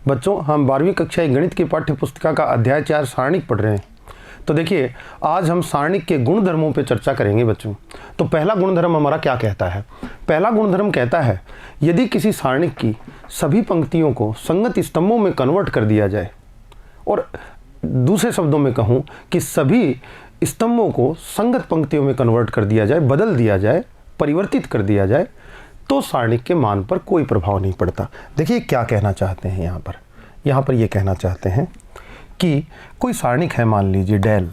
बच्चों, हम 12वीं कक्षा की गणित की पाठ्य पुस्तिका का अध्याय 4 सारणिक पढ़ रहे हैं। तो देखिए, आज हम सारणिक के गुणधर्मों पर चर्चा करेंगे बच्चों। तो पहला गुणधर्म हमारा क्या कहता है? पहला गुणधर्म कहता है, यदि किसी सारणिक की सभी पंक्तियों को संगत स्तंभों में कन्वर्ट कर दिया जाए, और दूसरे शब्दों में कहूँ कि सभी स्तंभों को संगत पंक्तियों में कन्वर्ट कर दिया जाए, बदल दिया जाए, परिवर्तित कर दिया जाए, तो सारणिक के मान पर कोई प्रभाव नहीं पड़ता। देखिए क्या कहना चाहते हैं यहाँ पर ये कहना चाहते हैं कि कोई सारणिक है, मान लीजिए डेल,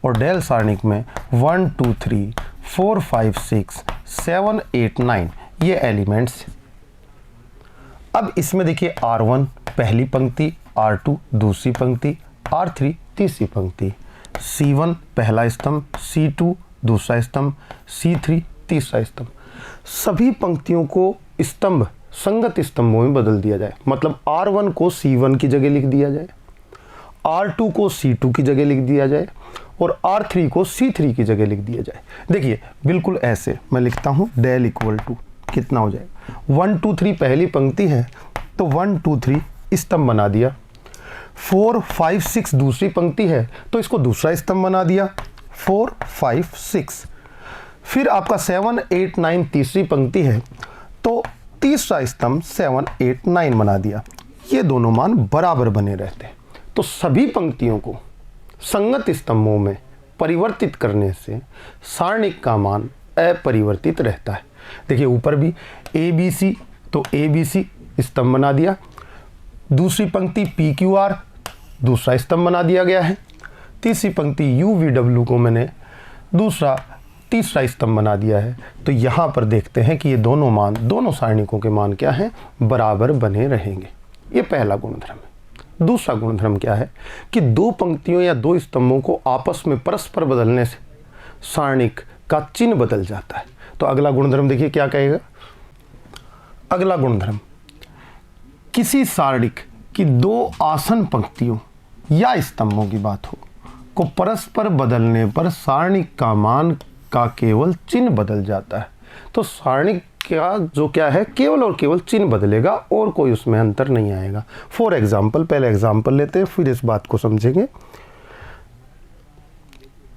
और डेल सारणिक में 1 2 3 4 5 6 7 8 9 ये एलिमेंट्स। अब इसमें देखिए R1 पहली पंक्ति, R2 दूसरी पंक्ति, R3 तीसरी पंक्ति, C1 पहला स्तंभ, C2 दूसरा स्तंभ, C3 तीसरा स्तंभ। सभी पंक्तियों को स्तंभ संगत स्तंभों में बदल दिया जाए। मतलब R1 को C1 की जगह लिख दिया जाए, R2 को C2 की जगह लिख दिया जाए, और R3 को C3 की जगह लिख दिया जाए। देखिए बिल्कुल ऐसे मैं लिखता हूँ, डेल इक्वल टू कितना हो जाएगा, 1 2 3 पहली पंक्ति है तो 1 2 3 स्तंभ बना दिया। 4 5 6 दूसरी पंक्ति है तो इसको दूसरा स्तंभ बना दिया, 4 5 6। फिर आपका 7 8 9 तीसरी पंक्ति है तो तीसरा स्तंभ 7 8 9 बना दिया। ये दोनों मान बराबर बने रहते हैं। तो सभी पंक्तियों को संगत स्तंभों में परिवर्तित करने से सारणिक का मान अपरिवर्तित रहता है। देखिए ऊपर भी ABC, तो ABC स्तंभ बना दिया, दूसरी पंक्ति PQR दूसरा स्तंभ बना दिया गया है, तीसरी पंक्ति UVW को मैंने तीसरा स्तंभ बना दिया है। तो यहाँ पर देखते हैं कि ये दोनों मान, दोनों सारणिकों के मान क्या हैं, बराबर बने रहेंगे। ये पहला गुणधर्म है। दूसरा गुणधर्म क्या है कि दो पंक्तियों या दो स्तंभों को आपस में परस्पर बदलने से सारणिक का चिन्ह बदल जाता है। तो अगला गुणधर्म देखिए क्या कहेगा। अगला गुणधर्म, किसी सारणिक की दो आसन पंक्तियों या स्तंभों की बात हो को परस्पर बदलने पर सारणिक का मान का केवल चिन्ह बदल जाता है। तो सारणिक का जो क्या है, केवल और केवल चिन्ह बदलेगा और कोई उसमें अंतर नहीं आएगा। फॉर एग्जाम्पल, पहले एग्जाम्पल लेते हैं फिर इस बात को समझेंगे।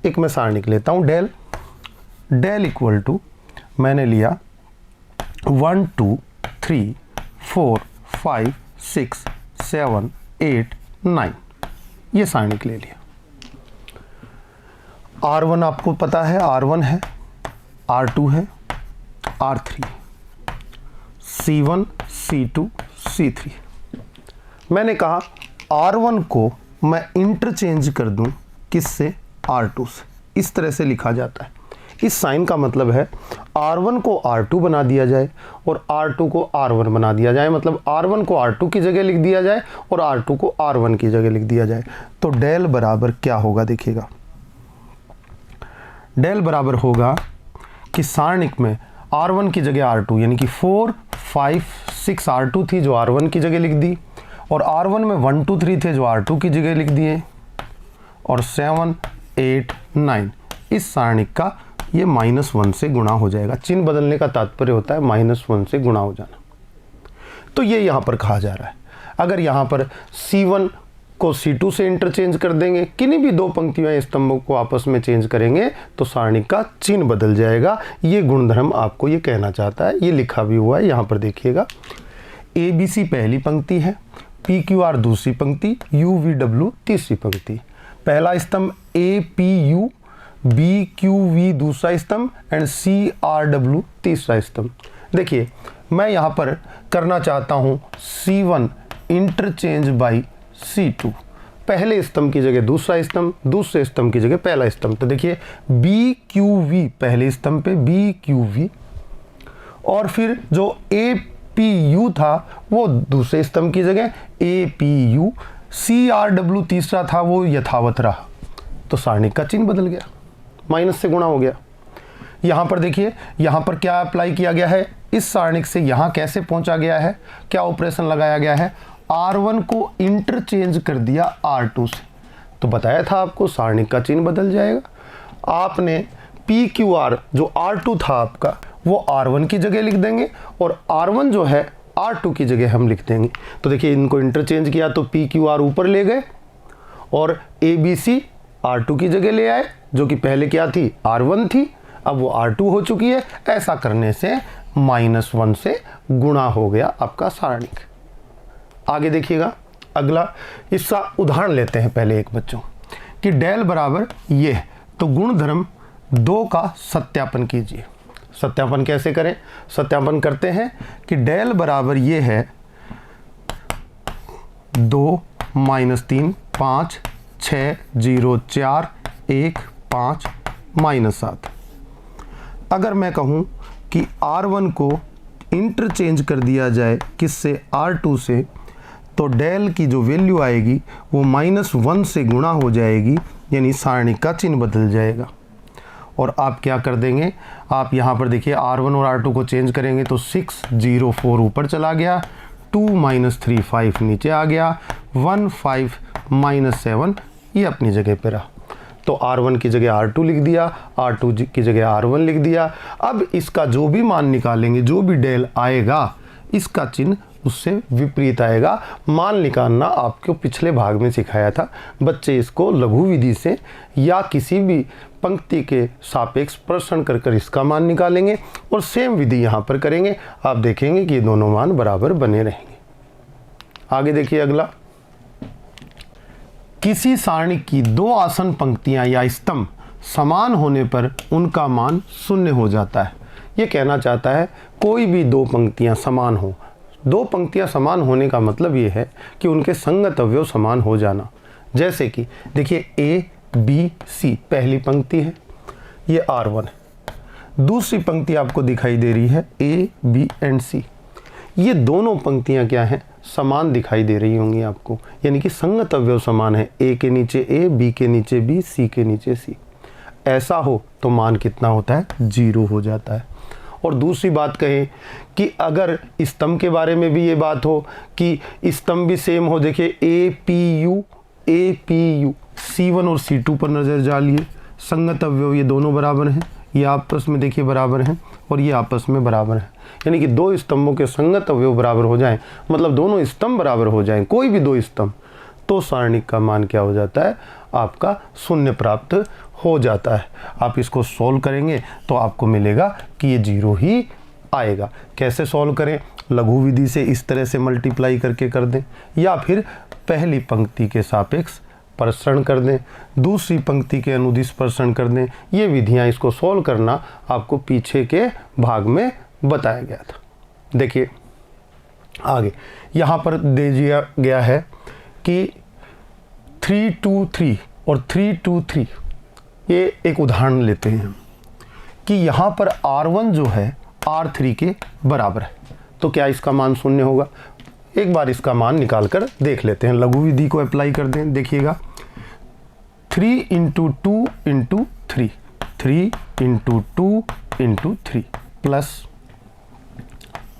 एक मैं सारणिक लेता हूं, डेल इक्वल टू मैंने लिया 1 2 3 4 5 6 7 8 9 ये सारणिक ले लिया। R1 आपको पता है, R1 है, R2 है, R3, C1 C2 C3। मैंने कहा R1 को मैं इंटरचेंज कर दूं किससे, R2 से। इस तरह से लिखा जाता है। इस साइन का मतलब है R1 को R2 बना दिया जाए और R2 को R1 बना दिया जाए। मतलब R1 को R2 की जगह लिख दिया जाए और R2 को R1 की जगह लिख दिया जाए। तो डेल बराबर क्या होगा देखिएगा, डेल बराबर होगा कि सारणिक में R1 की जगह R2 यानी कि 4 5 6 R2 थी जो R1 की जगह लिख दी, और R1 में 1 2 3 थे जो R2 की जगह लिख दिए, और 7 8 9 इस सारणिक का ये -1 से गुणा हो जाएगा। चिन्ह बदलने का तात्पर्य होता है -1 से गुणा हो जाना। तो ये यहाँ पर कहा जा रहा है। अगर यहाँ पर C1 को C2 से इंटरचेंज कर देंगे, किन्हीं भी दो पंक्तियों या स्तंभों को आपस में चेंज करेंगे तो सारणिक का चिन्ह बदल जाएगा। ये गुणधर्म आपको ये कहना चाहता है, ये लिखा भी हुआ है यहाँ पर देखिएगा। ABC पहली पंक्ति है, PQR दूसरी पंक्ति, UVW तीसरी पंक्ति। पहला स्तंभ APU, BQV दूसरा स्तंभ एंड CRW तीसरा स्तंभ। देखिए मैं यहाँ पर करना चाहता हूँ C1 इंटरचेंज बाई C2, पहले स्तंभ की जगह दूसरा स्तंभ, दूसरे स्तंभ की जगह पहला स्तंभ। तो देखिए BQV पहले स्तंभ पे BQV, और फिर जो APU था वो दूसरे स्तंभ की जगह APU, CRW तीसरा था वो यथावत रहा। तो सारणिक का चिन्ह बदल गया, माइनस से गुणा हो गया। यहाँ पर देखिए, यहाँ पर क्या अप्लाई किया गया है, इस सारणिक से यहाँ कैसे पहुँचा गया है, क्या ऑपरेशन लगाया गया है, R1 को इंटरचेंज कर दिया R2 से। तो बताया था आपको सारणिक का चिन्ह बदल जाएगा। आपने PQR जो R2 था आपका वो R1 की जगह लिख देंगे, और R1 जो है R2 की जगह हम लिख देंगे। तो देखिए इनको इंटरचेंज किया तो PQR ऊपर ले गए और ABC R2 की जगह ले आए, जो कि पहले क्या थी R1 थी, अब वो R2 हो चुकी है। ऐसा करने से -1 से गुणा हो गया आपका सारणिक। आगे देखिएगा अगला, इसका उदाहरण लेते हैं पहले एक बच्चों कि डेल बराबर ये है, तो गुणधर्म 2 का सत्यापन कीजिए। सत्यापन कैसे करें? सत्यापन करते हैं कि डेल बराबर ये है 2 - 3 5 6 0 4 1 5 -7। अगर मैं कहूँ कि R1 को इंटरचेंज कर दिया जाए किससे, R2 से, तो डेल की जो वैल्यू आएगी वो -1 से गुणा हो जाएगी, यानी सारणिक का चिन्ह बदल जाएगा। और आप क्या कर देंगे, आप यहाँ पर देखिए R1 और R2 को चेंज करेंगे तो 6 0 4 ऊपर चला गया, 2 - 3 5 नीचे आ गया, 1 5 -7 ये अपनी जगह पे रहा। तो R1 की जगह R2 लिख दिया, R2 की जगह R1 लिख दिया। अब इसका जो भी मान निकालेंगे, जो भी डेल आएगा, इसका चिन्ह उससे विपरीत आएगा। मान निकालना आपको पिछले भाग में सिखाया था, बच्चे इसको लघु विधि से या किसी भी पंक्ति के सापेक्ष प्रश्न कर कर इसका मान निकालेंगे और सेम विधि यहाँ पर करेंगे। आप देखेंगे कि ये दोनों मान बराबर बने रहेंगे। आगे देखिए अगला, किसी सारणी की 2 आसन पंक्तियां या स्तंभ समान होने पर उनका मान 0 हो जाता है। ये कहना चाहता है कोई भी 2 पंक्तियां समान हो। 2 पंक्तियां समान होने का मतलब ये है कि उनके संगत अवयव समान हो जाना। जैसे कि देखिए A B C पहली पंक्ति है, ये R1 है। दूसरी पंक्ति आपको दिखाई दे रही है A B and C। ये दोनों पंक्तियां क्या हैं, समान दिखाई दे रही होंगी आपको, यानी कि संगत अवयव समान है। A के नीचे A, B के नीचे B, C के नीचे C। ऐसा हो तो मान कितना होता है, 0 हो जाता है। और दूसरी बात कहें कि अगर स्तंभ के बारे में भी ये बात हो कि स्तंभ भी सेम हो, देखिए APU C1 और C2 पर नज़र डालिए, संगत अवयव ये दोनों बराबर हैं, ये आपस में देखिए बराबर हैं और ये आपस में बराबर हैं। यानी कि 2 स्तंभों के संगत अवयव बराबर हो जाएं, मतलब दोनों स्तंभ बराबर हो जाएं, कोई भी 2 स्तंभ, तो सारणिक का मान क्या हो जाता है, आपका 0 प्राप्त हो जाता है। आप इसको सॉल्व करेंगे तो आपको मिलेगा कि ये 0 ही आएगा। कैसे सॉल्व करें? लघु विधि से इस तरह से मल्टीप्लाई करके कर दें, या फिर पहली पंक्ति के सापेक्ष प्रसरण कर दें, दूसरी पंक्ति के अनुदिश प्रसरण कर दें। ये विधियां, इसको सॉल्व करना आपको पीछे के भाग में बताया गया था। देखिए आगे यहाँ पर दे दिया गया है कि 3 2 3 और 3 2 3। ये एक उदाहरण लेते हैं कि यहाँ पर R1 जो है R3 के बराबर है, तो क्या इसका मान 0 होगा? एक बार इसका मान निकाल कर देख लेते हैं, लघु विधि को अप्लाई कर दें। देखिएगा 3 × 2 × 3, 3 × 2 × 3 प्लस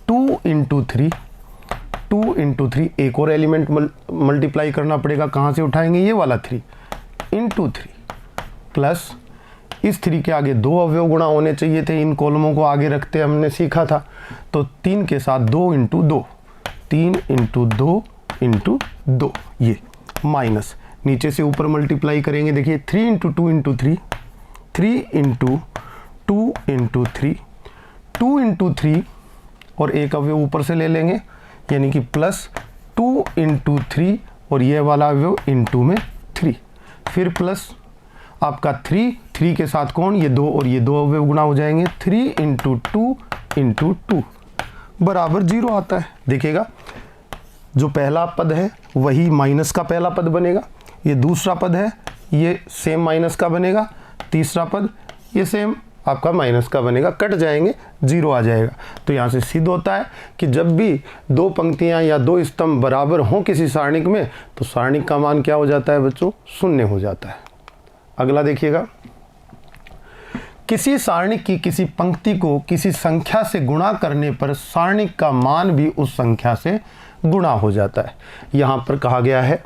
2 × 3, 2 × 3, एक और एलिमेंट मल्टीप्लाई करना पड़ेगा, कहाँ से उठाएंगे, ये वाला 3 × 3 प्लस इस 3 के आगे 2 अवयव गुणा होने चाहिए थे, इन कॉलमों को आगे रखते हमने सीखा था। तो 3 के साथ 2 × 2, 3 × 2 × 2, ये माइनस नीचे से ऊपर मल्टीप्लाई करेंगे। देखिए 3 × 2 × 3, 3 × 2 × 3, 2 × 3 और एक अवयव ऊपर से ले लेंगे, यानी कि प्लस 2 × 3 और ये वाला अवयव × में 3, फिर प्लस आपका 3 के साथ कौन, ये 2 और ये 2 अवयव गुणा हो जाएंगे, 3 × 2 × 2 बराबर 0 आता है। देखिएगा जो पहला पद है वही माइनस का पहला पद बनेगा, ये दूसरा पद है ये सेम माइनस का बनेगा, तीसरा पद ये सेम आपका माइनस का बनेगा, कट जाएंगे 0 आ जाएगा। तो यहाँ से सिद्ध होता है कि जब भी 2 पंक्तियाँ या 2 स्तंभ बराबर हों किसी सारणिक में, तो सारणिक का मान क्या हो जाता है बच्चों, 0 हो जाता है। अगला देखिएगा, किसी सारणिक की किसी पंक्ति को किसी संख्या से गुणा करने पर सारणिक का मान भी उस संख्या से गुणा हो जाता है। यहाँ पर कहा गया है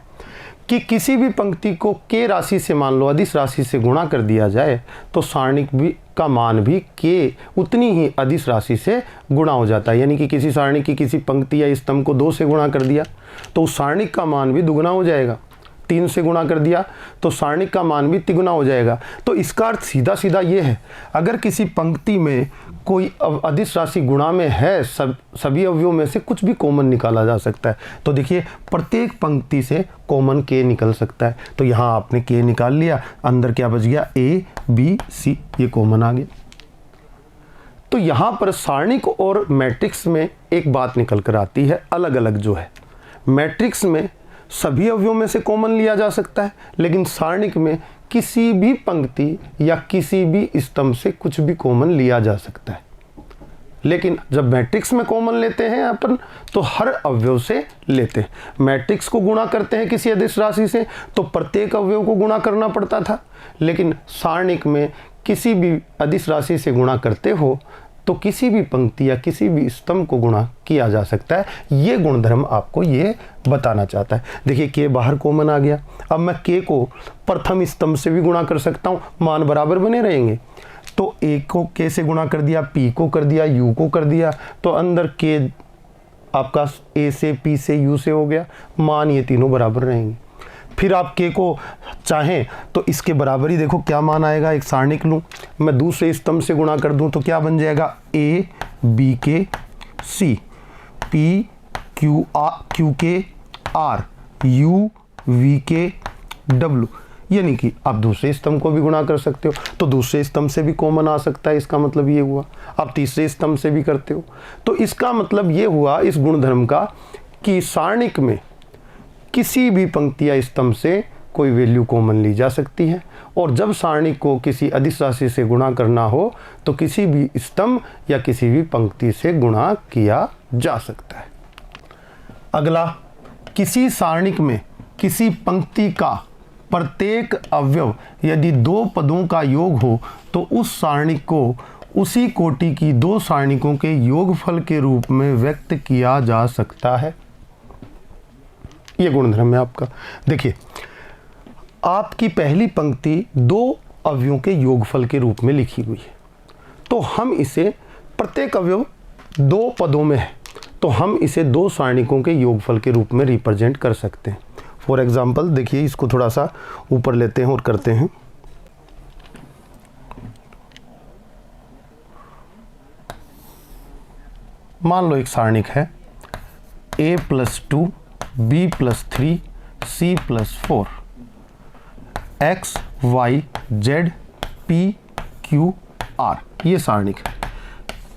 कि किसी भी पंक्ति को k राशि से मान लो अदिश राशि से गुणा कर दिया जाए तो सारणिक भी का मान भी k उतनी ही अदिश राशि से गुणा हो जाता है। यानी कि किसी सारणी की किसी पंक्ति या स्तंभ को 2 से गुणा कर दिया तो उस सारणिक का मान भी दुगुना हो जाएगा। 3 से गुणा कर दिया तो सारणिक का मान भी तिगुना हो जाएगा। तो इसका अर्थ सीधा सीधा ये है, अगर किसी पंक्ति में कोई अदिश राशि गुणा में है, सभी अवयवों में से कुछ भी कॉमन निकाला जा सकता है। तो देखिए प्रत्येक पंक्ति से कॉमन k निकल सकता है। तो यहाँ आपने k निकाल लिया, अंदर क्या बच गया, a b c, ये कॉमन आ गया। तो यहाँ पर सारणिक और मैट्रिक्स में एक बात निकल कर आती है अलग अलग जो है। मैट्रिक्स में सभी अवयवों में से कॉमन लिया जा सकता है, लेकिन सारणिक में किसी भी पंक्ति या किसी भी स्तंभ से कुछ भी कॉमन लिया जा सकता है। लेकिन जब मैट्रिक्स में कॉमन लेते हैं अपन तो हर अवयव से लेते हैं। मैट्रिक्स को गुणा करते हैं किसी अदिश राशि से तो प्रत्येक अवयव को गुणा करना पड़ता था, लेकिन सारणिक में किसी भी अदिश राशि से गुणा करते हो तो किसी भी पंक्ति या किसी भी स्तंभ को गुणा किया जा सकता है। ये गुणधर्म आपको ये बताना चाहता है। देखिए k बाहर कॉमन आ गया, अब मैं k को प्रथम स्तंभ से भी गुणा कर सकता हूँ, मान बराबर बने रहेंगे। तो a को k से गुणा कर दिया, p को कर दिया, u को कर दिया, तो अंदर k आपका a से p से u से हो गया, मान ये तीनों बराबर रहेंगे। फिर आप k को चाहें तो इसके बराबर ही देखो क्या मान आएगा। एक सारणिक लूँ, मैं दूसरे स्तंभ से गुणा कर दूं तो क्या बन जाएगा, a b k c p q k r u v k w, यानी कि आप दूसरे स्तंभ को भी गुणा कर सकते हो तो दूसरे स्तंभ से भी कॉमन आ सकता है। इसका मतलब ये हुआ आप तीसरे स्तंभ से भी करते हो। तो इसका मतलब ये हुआ इस गुणधर्म का कि सारणिक में किसी भी पंक्ति या स्तंभ से कोई वैल्यू कॉमन ली जा सकती है, और जब सारणिक को किसी अदिश राशि से गुणा करना हो तो किसी भी स्तंभ या किसी भी पंक्ति से गुणा किया जा सकता है। अगला, किसी सारणिक में किसी पंक्ति का प्रत्येक अवयव यदि 2 पदों का योग हो तो उस सारणिक को उसी कोटि की 2 सारणिकों के योगफल के रूप में व्यक्त किया जा सकता है। ये गुणधर्म है आपका। देखिए आपकी पहली पंक्ति 2 अवयवों के योगफल के रूप में लिखी हुई है, तो हम इसे प्रत्येक अवयव 2 पदों में है तो हम इसे 2 सारणिकों के योगफल के रूप में रिप्रेजेंट कर सकते हैं। फॉर एग्जाम्पल देखिए, इसको थोड़ा सा ऊपर लेते हैं और करते हैं। मान लो एक सारणिक है a + 2 b + 3 c + 4 x y z p q r, ये सारणिक है।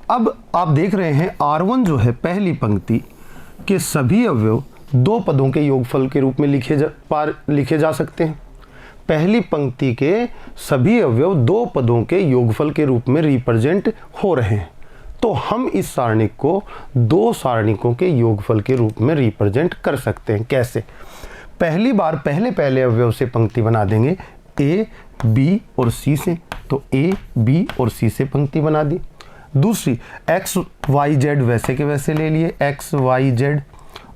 अब आप देख रहे हैं r1 जो है पहली पंक्ति के सभी अवयव 2 पदों के योगफल के रूप में लिखे जा सकते हैं। पहली पंक्ति के सभी अवयव 2 पदों के योगफल के रूप में रिप्रेजेंट हो रहे हैं, तो हम इस सारणिक को 2 सारणिकों के योगफल के रूप में रिप्रेजेंट कर सकते हैं। कैसे? पहली बार पहले अवयव से पंक्ति बना देंगे a, b और c से, तो a, b और c से पंक्ति बना दी। दूसरी x, y, z वैसे के वैसे ले लिए, x, y, z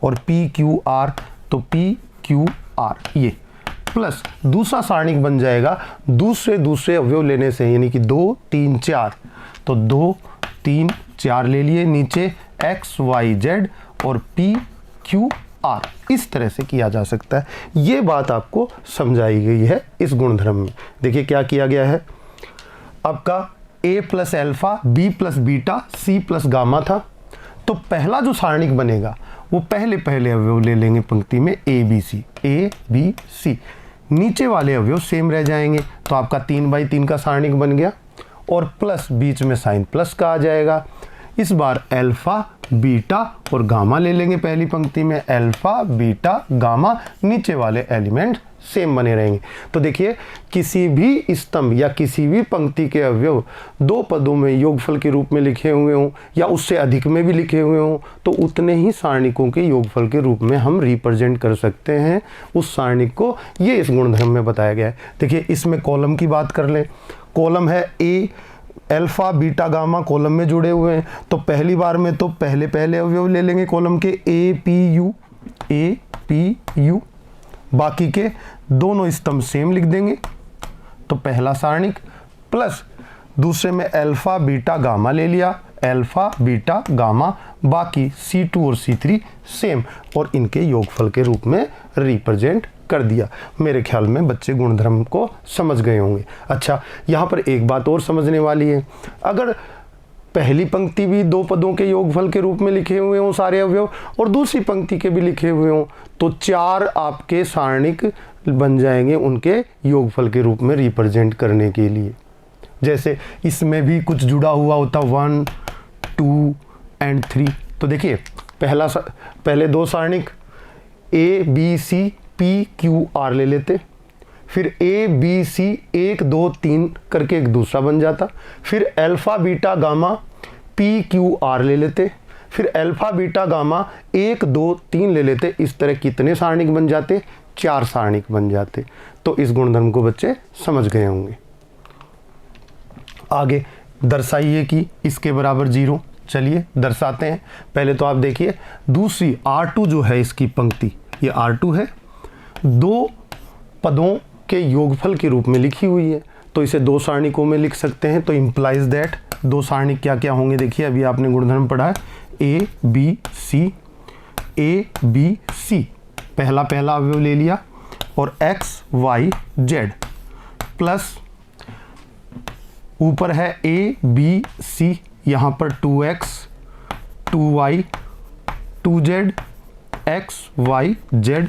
और p, q, r, तो p, q, r ये, प्लस दूसरा सारणिक बन जाएगा दूसरे अवयव लेने से, यानी कि 2, 3, 4, तो 2, 3, 4 ले लिए, नीचे x, y, z और p, q, r, इस तरह से किया जा सकता है। ये बात आपको समझाई गई है इस गुणधर्म में। देखिए क्या किया गया है, आपका a + alpha, b + beta, c + gamma था, तो पहला जो सारणिक बनेगा वो पहले अवयव ले लेंगे पंक्ति में a b c, नीचे वाले अवयव सेम रह जाएंगे, तो आपका 3/3 का सारणिक बन गया, और प्लस बीच में साइन प्लस का आ जाएगा। इस बार अल्फा, बीटा और गामा ले लेंगे पहली पंक्ति में, अल्फा, बीटा, गामा, नीचे वाले एलिमेंट सेम बने रहेंगे। तो देखिए किसी भी स्तंभ या किसी भी पंक्ति के अवयव 2 पदों में योगफल के रूप में लिखे हुए हों या उससे अधिक में भी लिखे हुए हों, तो उतने ही सारणिकों के योगफल के रूप में हम रिप्रेजेंट कर सकते हैं उस सारणिक को। ये इस गुणधर्म में बताया गया है। देखिए इसमें कॉलम की बात कर लें, कॉलम है A, alpha, beta, gamma column में जुड़े हुए हैं, तो पहली बार में तो पहले अवयव ले लेंगे कॉलम के A, P, U, बाकी के दोनों स्तंभ सेम लिख देंगे। तो पहला सारणिक प्लस दूसरे में अल्फा बीटा गामा ले लिया, अल्फा बीटा गामा, बाकी C2 और C3 सेम, और इनके योगफल के रूप में रिप्रेजेंट कर दिया। मेरे ख्याल में बच्चे गुणधर्म को समझ गए होंगे। अच्छा, यहाँ पर एक बात और समझने वाली है, अगर पहली पंक्ति भी दो पदों के योगफल के रूप में लिखे हुए हों सारे अवयव, और दूसरी पंक्ति के भी लिखे हुए हों, तो 4 आपके सारणिक बन जाएंगे उनके योगफल के रूप में रिप्रेजेंट करने के लिए। जैसे इसमें भी कुछ जुड़ा हुआ होता 1, 2 एंड 3। तो देखिए पहले दो सारणिक ABC PQR ले लेते, फिर ABC 1 2 3 करके एक दूसरा बन जाता, फिर अल्फा बीटा गामा PQR ले लेते, फिर अल्फा बीटा गामा 1 2 3 ले लेते। इस तरह कितने सारणिक बन जाते? 4 सारणिक बन जाते। तो इस गुणधर्म को बच्चे समझ गए होंगे। आगे दर्शाइए कि इसके बराबर 0। चलिए दर्शाते हैं। पहले तो आप देखिए दूसरी R2 जो है इसकी पंक्ति, ये R2 है, 2 पदों के योगफल के रूप में लिखी हुई है, तो इसे 2 सारणिकों में लिख सकते हैं। तो इम्प्लाइज दैट 2 सारणिक क्या क्या होंगे? देखिए अभी आपने गुणधर्म पढ़ा है ABC, ABC पहला अवयव ले लिया, और X Y Z प्लस ऊपर है ABC, यहाँ पर 2X 2Y 2Z X Y Z,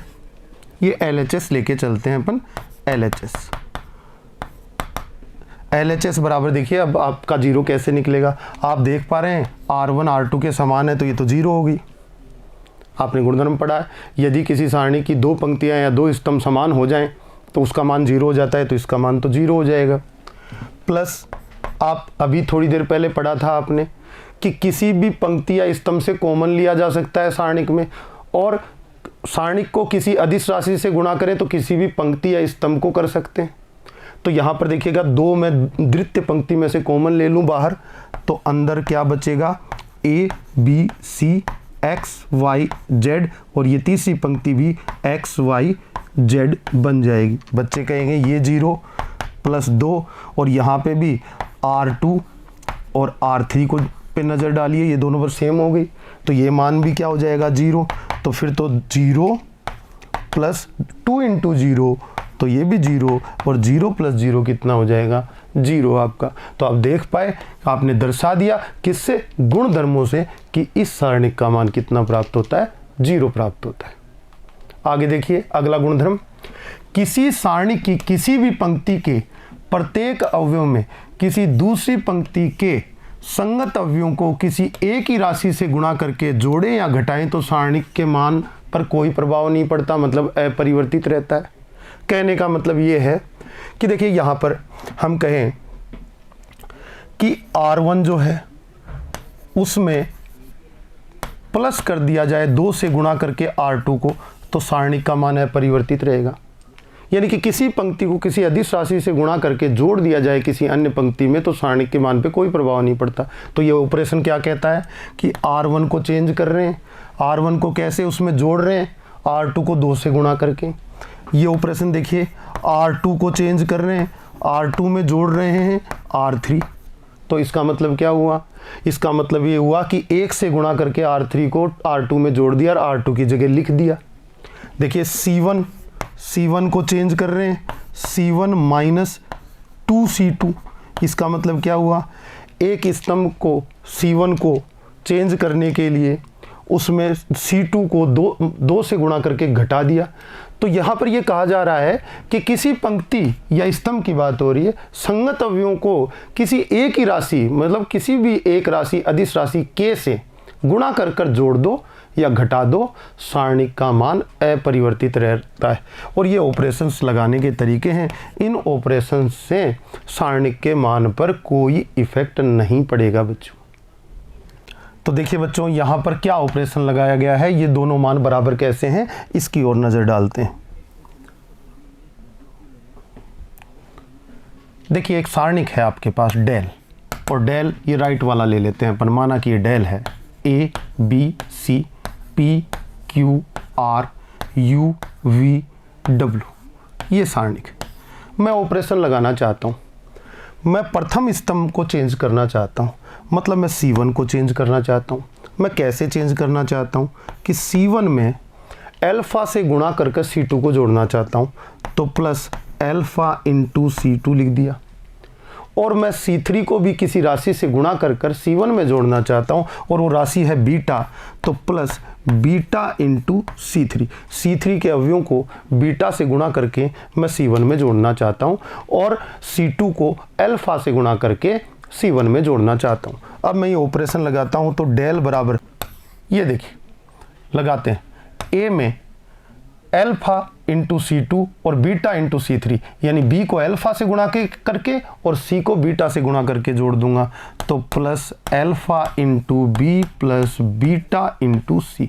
ये LHS लेके चलते हैं अपन। LHS बराबर देखिए अब आपका 0 कैसे निकलेगा? आप देख पा रहे हैं R1 R2 के समान है, तो ये तो 0 होगी। आपने गुणधर्म पढ़ा है, यदि किसी सारणी की 2 पंक्तियां या 2 स्तंभ समान हो जाएं तो उसका मान 0 हो जाता है, तो इसका मान तो 0 हो जाएगा। प्लस आप अभी थोड़ी देर पहले पढ़ा था आपने कि किसी भी पंक्ति या स्तंभ से कॉमन लिया जा सकता है सारणिक में, और सारणिक को किसी अदिश राशि से गुणा करें तो किसी भी पंक्ति या स्तंभ को कर सकते हैं। तो यहाँ पर देखिएगा 2 मैं द्वितीय पंक्ति में से कॉमन ले लूँ बाहर, तो अंदर क्या बचेगा? ABC X Y Z, और ये तीसरी पंक्ति भी X Y Z बन जाएगी। बच्चे कहेंगे ये 0 प्लस 2, और यहाँ पे भी R2 और R3 को पे नज़र डालिए, ये दोनों पर सेम हो गई, तो ये मान भी क्या हो जाएगा? 0। तो फिर तो 0 प्लस 2 इंटू 0, तो ये भी 0, और 0 प्लस 0 कितना हो जाएगा? 0 आपका। तो आप देख पाए आपने दर्शा दिया किससे? गुणधर्मों से, कि इस सारणिक का मान कितना प्राप्त होता है? 0 प्राप्त होता है। आगे देखिए अगला गुणधर्म, किसी सारणी की किसी भी पंक्ति के प्रत्येक अवयव में किसी दूसरी पंक्ति के संगत अवयवों को किसी एक ही राशि से गुणा करके जोड़ें या घटाएं तो सारणिक के मान पर कोई प्रभाव नहीं पड़ता, मतलब अपरिवर्तित रहता है। कहने का मतलब ये है कि देखिए यहाँ पर हम कहें कि R1 जो है उसमें प्लस कर दिया जाए 2 से गुणा करके R2 को, तो सारणिक का मान अपरिवर्तित रहेगा। यानी कि किसी पंक्ति को किसी अदिश राशि से गुणा करके जोड़ दिया जाए किसी अन्य पंक्ति में, तो सारणिक के मान पे कोई प्रभाव नहीं पड़ता। तो ये ऑपरेशन क्या कहता है कि R1 को चेंज कर रहे हैं, R1 को कैसे उसमें जोड़ रहे हैं? R2 को 2 से गुणा करके। ये ऑपरेशन देखिए R2 को चेंज कर रहे हैं, R2 में जोड़ रहे हैं R3। तो इसका मतलब क्या हुआ? इसका मतलब ये हुआ कि 1 से गुणा करके R3 को R2 में जोड़ दिया और R2 की जगह लिख दिया। देखिए C1 को चेंज कर रहे हैं, C1 माइनस 2C2। इसका मतलब क्या हुआ? एक स्तंभ को C1 को चेंज करने के लिए उसमें C2 को 2 से गुणा करके घटा दिया। तो यहाँ पर ये कहा जा रहा है कि किसी पंक्ति या स्तंभ की बात हो रही है, संगत अवयवों को किसी एक ही राशि, मतलब किसी भी एक राशि अदिश राशि K से गुणा कर कर जोड़ दो या घटा दो, सारणिक का मान अपरिवर्तित रहता है। और ये ऑपरेशंस लगाने के तरीके हैं। इन ऑपरेशंस से सारणिक के मान पर कोई इफेक्ट नहीं पड़ेगा बच्चों। तो देखिए बच्चों यहाँ पर क्या ऑपरेशन लगाया गया है, ये दोनों मान बराबर कैसे हैं इसकी ओर नज़र डालते हैं। देखिए एक सारणिक है आपके पास डेल, और डेल ये राइट वाला ले लेते हैं अपन, माना कि ये डेल है A B C P Q R U V W, ये सारणिक। मैं ऑपरेशन लगाना चाहता हूँ, मैं प्रथम स्तंभ को चेंज करना चाहता हूँ, मतलब मैं C1 को चेंज करना चाहता हूँ। मैं कैसे चेंज करना चाहता हूँ कि C1 में अल्फ़ा से गुणा करके C2 को जोड़ना चाहता हूँ, तो प्लस अल्फ़ा इंटू C2 लिख दिया। और मैं C3 को भी किसी राशि से गुणा कर C1 में जोड़ना चाहता हूँ और वो राशि है बीटा, तो plus beta into C3। C3 के अवयवों को बीटा से गुणा करके मैं C1 में जोड़ना चाहता हूँ और C2 को अल्फ़ा से गुणा करके C1 में जोड़ना चाहता हूँ। अब मैं ये ऑपरेशन लगाता हूँ तो डेल बराबर, ये देखिए लगाते हैं, A में अल्फ़ा इंटू C2 और बीटा इंटू C3, यानी B को अल्फ़ा से गुणा करके और C को बीटा से गुणा करके जोड़ दूंगा, तो plus alpha into B plus beta into C,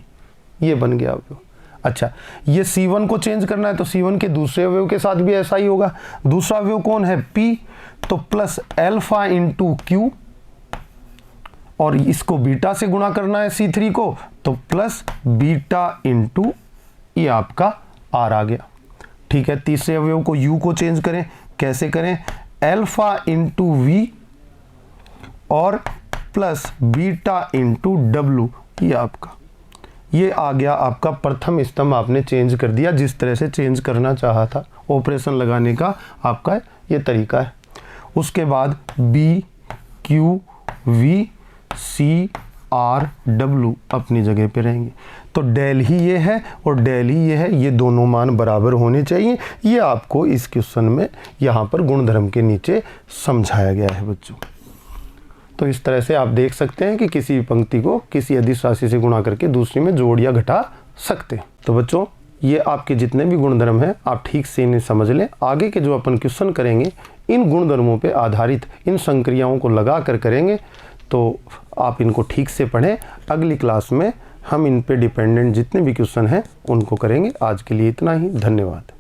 ये बन गया अवयव। अच्छा, ये C1 को चेंज करना है तो C1 के दूसरे अवयव के साथ भी ऐसा ही होगा। दूसरा अवयव कौन है? P, तो प्लस अल्फ़ा इंटू Q और इसको बीटा से गुणा करना है C3 को, तो प्लस बीटा इंटू, ये आपका R आ गया। ठीक है, तीसरे अवयव को U को चेंज करें, कैसे करें? अल्फ़ा इंटू V और प्लस बीटा इंटू W, ये आपका, ये आ गया आपका प्रथम स्तंभ। आपने चेंज कर दिया जिस तरह से चेंज करना चाहा था। ऑपरेशन लगाने का आपका ये तरीका है। उसके बाद B, Q, V, C, R, W अपनी जगह पे रहेंगे। तो डेल ही ये है और डेल ही ये है, ये दोनों मान बराबर होने चाहिए। ये आपको इस क्वेश्चन में यहाँ पर गुणधर्म के नीचे समझाया गया है बच्चों। तो इस तरह से आप देख सकते हैं कि किसी भी पंक्ति को किसी अदिश राशि से गुणा करके दूसरी में जोड़ या घटा सकते हैं। तो बच्चों, ये आपके जितने भी गुणधर्म हैं आप ठीक से इन्हें समझ लें। आगे के जो अपन क्वेश्चन करेंगे इन गुणधर्मों पे आधारित इन संक्रियाओं को लगा कर करेंगे, तो आप इनको ठीक से पढ़ें। अगली क्लास में हम इन पे डिपेंडेंट जितने भी क्वेश्चन हैं उनको करेंगे। आज के लिए इतना ही, धन्यवाद।